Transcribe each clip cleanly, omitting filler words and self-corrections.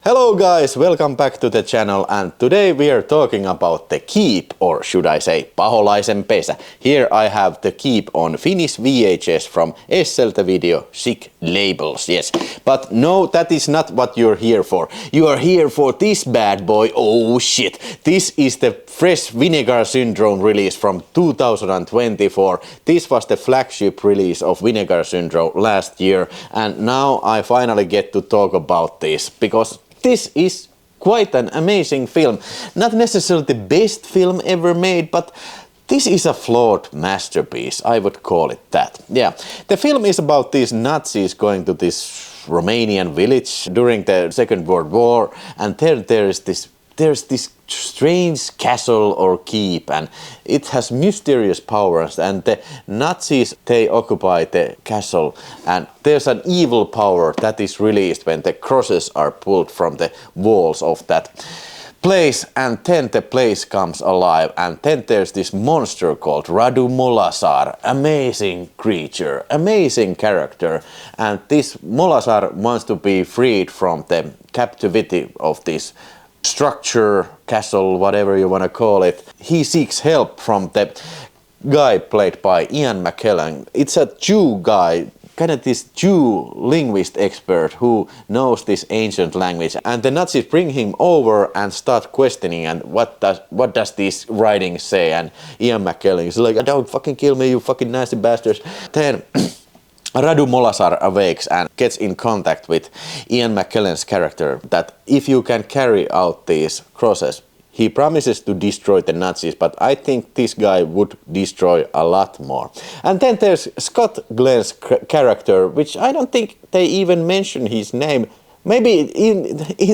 Hello guys, welcome back to the channel, and today we are talking about the keep, or should I say paholaisen pesä. Here I have the keep on Finnish VHS from SLtä Video Sick Labels, yes. But no, that is not what you're here for. You are here for this bad boy. Oh shit. This is the fresh Vinegar Syndrome release from 2024. This was the flagship release of Vinegar Syndrome last year, and now I finally get to talk about this because this is quite an amazing film. Not necessarily the best film ever made, but this is a flawed masterpiece, I would call it that. Yeah, the film is about these Nazis going to this Romanian village during the Second World War, and there's this strange castle or keep, and it has mysterious powers, and the Nazis, they occupy the castle, and there's an evil power that is released when the crosses are pulled from the walls of that place, and then the place comes alive, and then there's this monster called Radu Molasar, amazing creature, amazing character, and this Molasar wants to be freed from the captivity of this structure, castle, whatever you want to call it. He seeks help from the guy played by Ian McKellen. It's a Jew guy, kind of this Jew linguist expert who knows this ancient language, and the Nazis bring him over and start questioning, and what does this writing say, and Ian McKellen is like, don't fucking kill me, you fucking nasty bastards. Then Radu Molasar awakes and gets in contact with Ian McKellen's character that if you can carry out these crosses, he promises to destroy the Nazis, but I think this guy would destroy a lot more. And then there's Scott Glenn's character, which I don't think they even mention his name. Maybe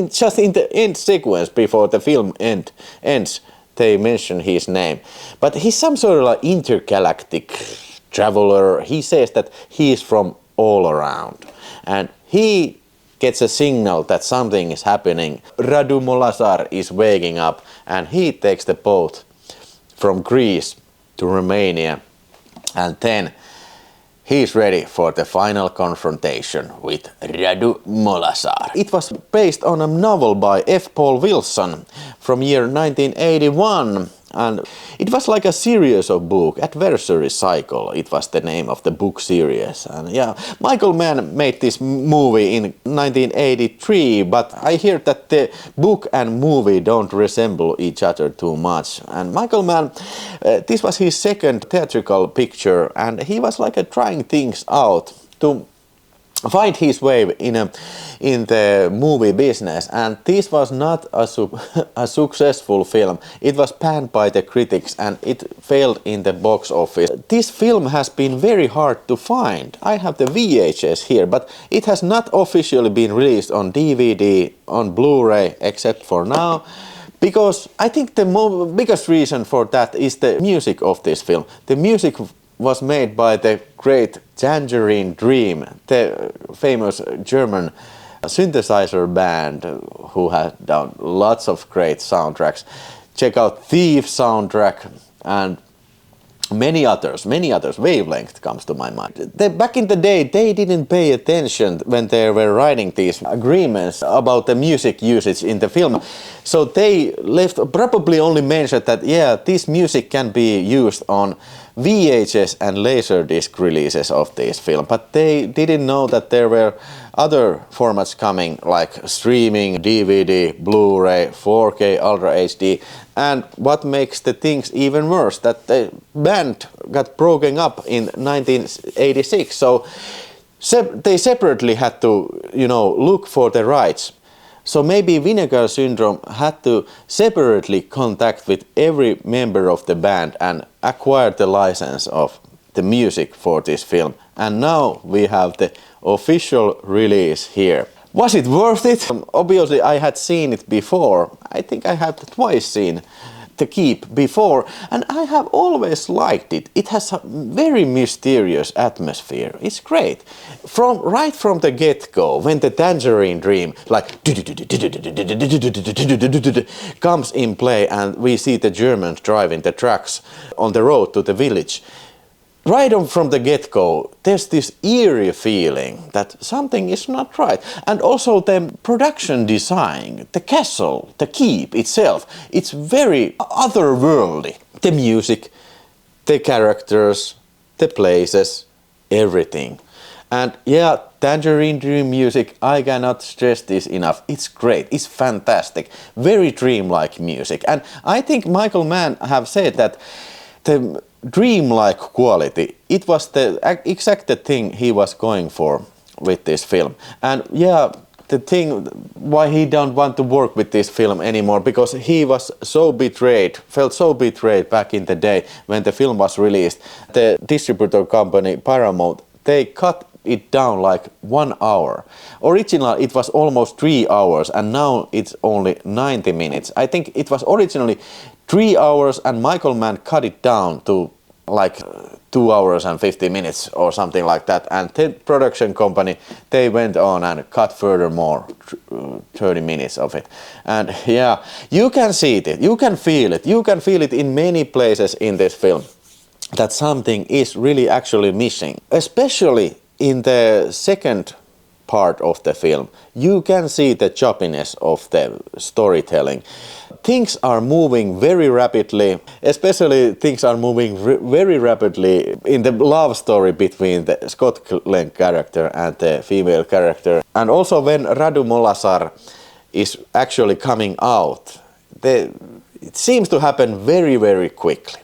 just in the end sequence before the film ends, they mention his name. But he's some sort of like intergalactic traveler. He says that he is from all around, and he gets a signal that something is happening. Radu Molasar is waking up, and he takes the boat from Greece to Romania, and then he's ready for the final confrontation with Radu Molasar. It was based on a novel by F. Paul Wilson from year 1981. And it was like a series of book, Adversary Cycle, it was the name of the book series. And yeah, Michael Mann made this movie in 1983, but I hear that the book and movie don't resemble each other too much. And Michael Mann, this was his second theatrical picture, and he was like trying things out to find his way in the movie business, and this was not a successful film. It was panned by the critics and it failed in the box office. This film has been very hard to find. I have the VHS here, but it has not officially been released on DVD, on Blu-ray, except for now, because I think the biggest reason for that is the music of this film. The music was made by the great Tangerine Dream, the famous German synthesizer band who has done lots of great soundtracks. Check out Thief soundtrack and many others. Wavelength comes to my mind. Back in the day, they didn't pay attention when they were writing these agreements about the music usage in the film. So they probably only mentioned that, yeah, this music can be used on VHS and Laserdisc releases of this film, but they didn't know that there were other formats coming, like streaming, DVD, Blu-ray, 4K, Ultra HD, and what makes the things even worse, that the band got broken up in 1986, so they separately had to, look for the rights. So maybe Vinegar Syndrome had to separately contact with every member of the band and acquire the license of the music for this film. And now we have the official release here. Was it worth it? Obviously I had seen it before. I think I have twice seen The Keep before, and I have always liked it. It has a very mysterious atmosphere. It's great. Right from the get-go, when the Tangerine Dream like comes in play and we see the Germans driving the trucks on the road to the village, right on from the get-go, there's this eerie feeling that something is not right. And also the production design, the castle, the keep itself, it's very otherworldly. The music, the characters, the places, everything. And yeah, Tangerine Dream music, I cannot stress this enough. It's great, it's fantastic, very dreamlike music. And I think Michael Mann have said that the dreamlike quality, it was the exact thing he was going for with this film. And yeah, the thing why he don't want to work with this film anymore, because he was so betrayed, felt so betrayed back in the day when the film was released. The distributor company Paramount, they cut it down like 1 hour. Originally it was almost 3 hours and now it's only 90 minutes. I think it was originally 3 hours and Michael Mann cut it down to like 2 hours and 50 minutes or something like that, and the production company, they went on and cut furthermore 30 minutes of it. And yeah, you can see it, you can feel it in many places in this film that something is really actually missing, especially in the second part of the film. You can see the choppiness of the storytelling. Things are moving very rapidly, especially things are moving very rapidly in the love story between the Scott Glenn character and the female character. And also when Radu Molasar is actually coming out, it seems to happen very, very quickly.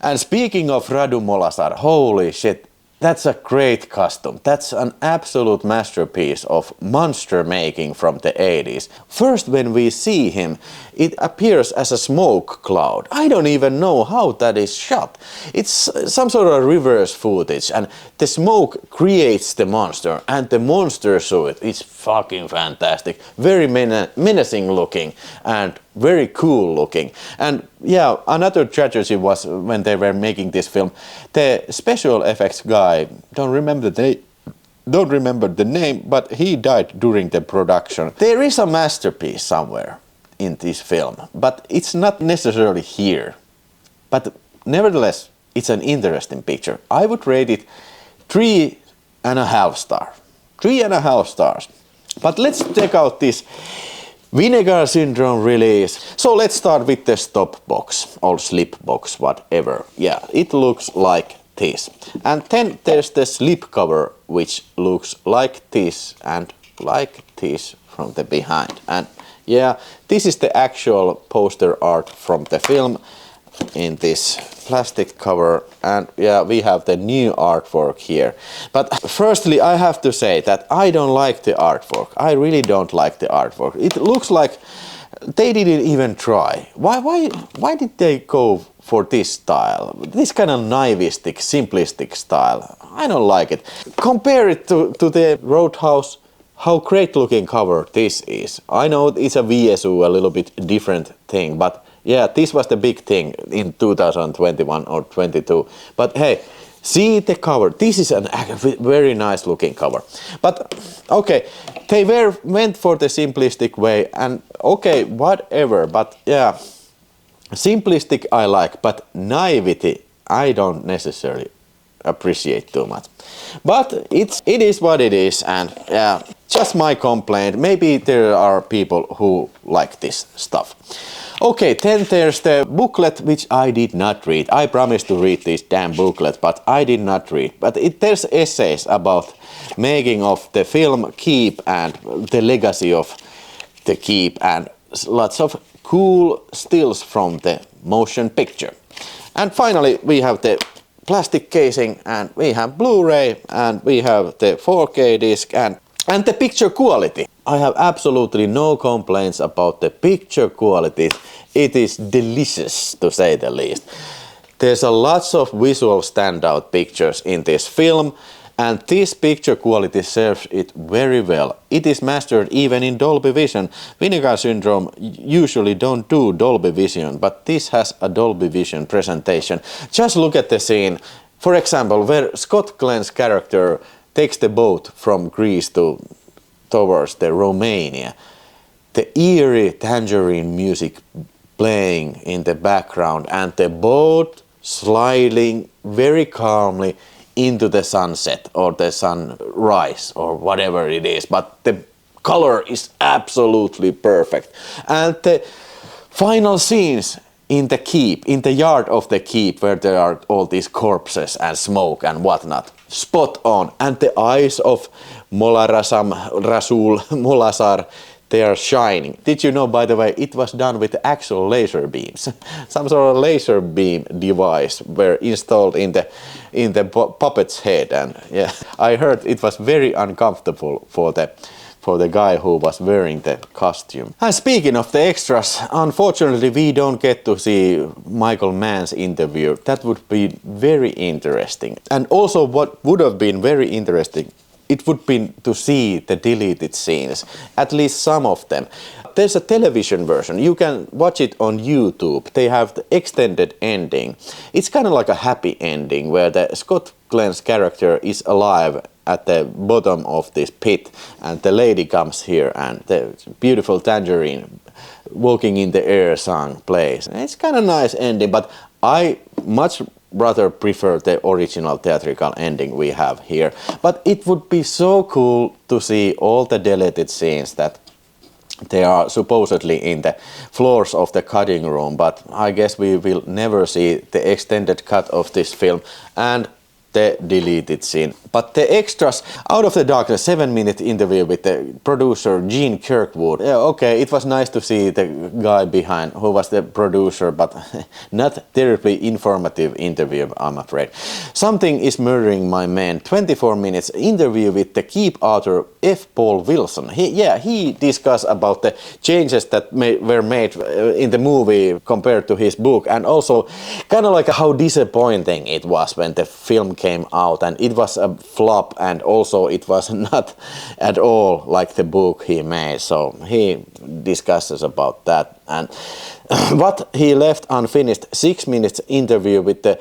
And speaking of Radu Molasar, holy shit, that's a great costume. That's an absolute masterpiece of monster making from the 80s. First, when we see him, it appears as a smoke cloud. I don't even know how that is shot. It's some sort of reverse footage, and the smoke creates the monster, and the monster suit is fucking fantastic. Very menacing looking and very cool looking. And yeah, another tragedy was when they were making this film, the special effects guy, don't remember the name, but he died during the production. There is a masterpiece somewhere in this film, but it's not necessarily here. But nevertheless, it's an interesting picture. I would rate it 3.5 stars. 3.5 stars. But let's check out this Vinegar Syndrome release. So let's start with the stop box or slip box, whatever. Yeah, it looks like this. And then there's the slip cover, which looks like this and like this from the behind. And yeah, this is the actual poster art from the film in this plastic cover, and yeah, we have the new artwork here. But firstly, I have to say that I don't like the artwork. I really don't like the artwork. It looks like they didn't even try. Why did they go for this style? This kind of naivistic, simplistic style. I don't like it. Compare it to the Roadhouse. How great looking cover this is. I know it's a VSU, a little bit different thing, but yeah, this was the big thing in 2021 or 22. But hey, see the cover. This is a very nice looking cover. But okay, they went for the simplistic way, and okay, whatever. But yeah, simplistic I like, but naivety I don't necessarily appreciate too much. But it is what it is, and yeah, just my complaint. Maybe there are people who like this stuff. Okay, then there's the booklet, which I did not read. I promised to read this damn booklet, but I did not read. But there's essays about making of the film Keep and the legacy of the Keep, and lots of cool stills from the motion picture. And finally, we have the plastic casing, and we have Blu-ray, and we have the 4K disc, and the picture quality. I have absolutely no complaints about the picture quality. It is delicious, to say the least. There's a lots of visual standout pictures in this film, and this picture quality serves it very well. It is mastered even in Dolby Vision. Vinegar Syndrome usually don't do Dolby Vision, but this has a Dolby Vision presentation. Just look at the scene, for example, where Scott Glenn's character takes the boat from Greece towards the Romania. The eerie tangerine music playing in the background, and the boat sliding very calmly into the sunset or the sunrise or whatever it is, but the color is absolutely perfect. And the final scenes in the keep, in the yard of the keep, where there are all these corpses and smoke and whatnot, spot on. And the eyes of Rasul Molasar, they are shining. Did you know, by the way, it was done with actual laser beams? Some sort of laser beam device were installed in the puppet's head, and yeah, I heard it was very uncomfortable for the guy who was wearing the costume. And speaking of the extras, unfortunately we don't get to see Michael Mann's interview. That would be very interesting. And also what would have been very interesting, it would be to see the deleted scenes, at least some of them. There's a television version, you can watch it on YouTube. They have the extended ending. It's kind of like a happy ending where the Scott Glenn's character is alive at the bottom of this pit, and the lady comes here and the beautiful Tangerine Walking in the Air song plays. It's kind of nice ending, but I much rather prefer the original theatrical ending we have here. But it would be so cool to see all the deleted scenes that they are supposedly in the floors of the cutting room, but I guess we will never see the extended cut of this film and the deleted scene. But the extras, Out of the Darkness, 7-minute interview with the producer Gene Kirkwood. Yeah, okay, it was nice to see the guy behind who was the producer, but not terribly informative interview, I'm afraid. Something is Murdering My Man, 24 minutes interview with the Keep author F. Paul Wilson. He discussed about the changes that were made in the movie compared to his book, and also kind of like how disappointing it was when the film came out, and it was a flop, and also it was not at all like the book he made. So he discusses about that, and what he left unfinished, 6 minutes interview with the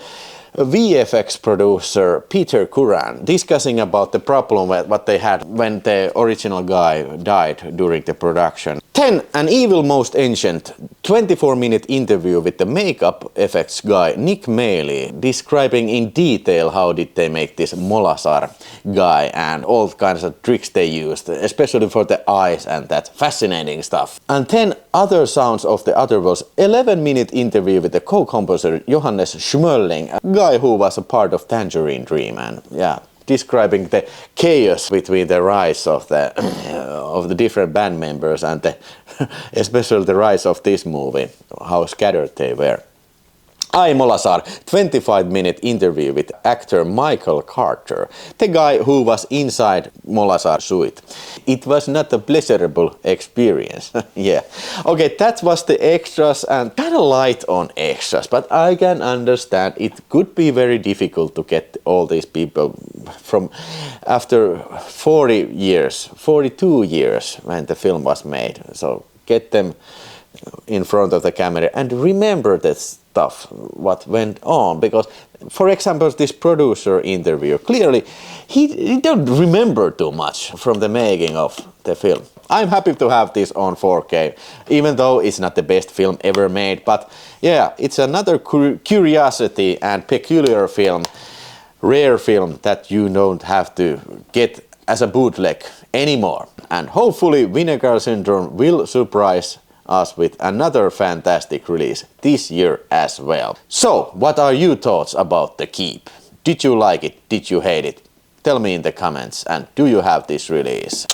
VFX producer Peter Curran, discussing about the problem what they had when the original guy died during the production. 10. An Evil Most Ancient, 24-minute interview with the makeup effects guy Nick Maley, describing in detail how did they make this Molasar guy and all kinds of tricks they used, especially for the eyes and that fascinating stuff. And 10. Other Sounds of the Otherworlds, 11-minute interview with the co-composer Johannes Schmölling, a guy who was a part of Tangerine Dream, and yeah, describing the chaos between the rise of the different band members and especially the rise of this movie, how scattered they were. I, Molasar, 25-minute interview with actor Michael Carter, the guy who was inside Molasar's suite. It was not a pleasurable experience. Yeah. Okay, that was the extras, and kind of light on extras, but I can understand it could be very difficult to get all these people from after 40 years, 42 years when the film was made. So get them in front of the camera and remember this stuff, what went on, because for example this producer interview, clearly he don't remember too much from the making of the film. I'm happy to have this on 4K, even though it's not the best film ever made, but yeah, it's another curiosity and peculiar film, rare film that you don't have to get as a bootleg anymore. And hopefully Vinegar Syndrome will surprise us with another fantastic release this year as well. So, what are your thoughts about The Keep? Did you like it? Did you hate it? Tell me in the comments, and do you have this release?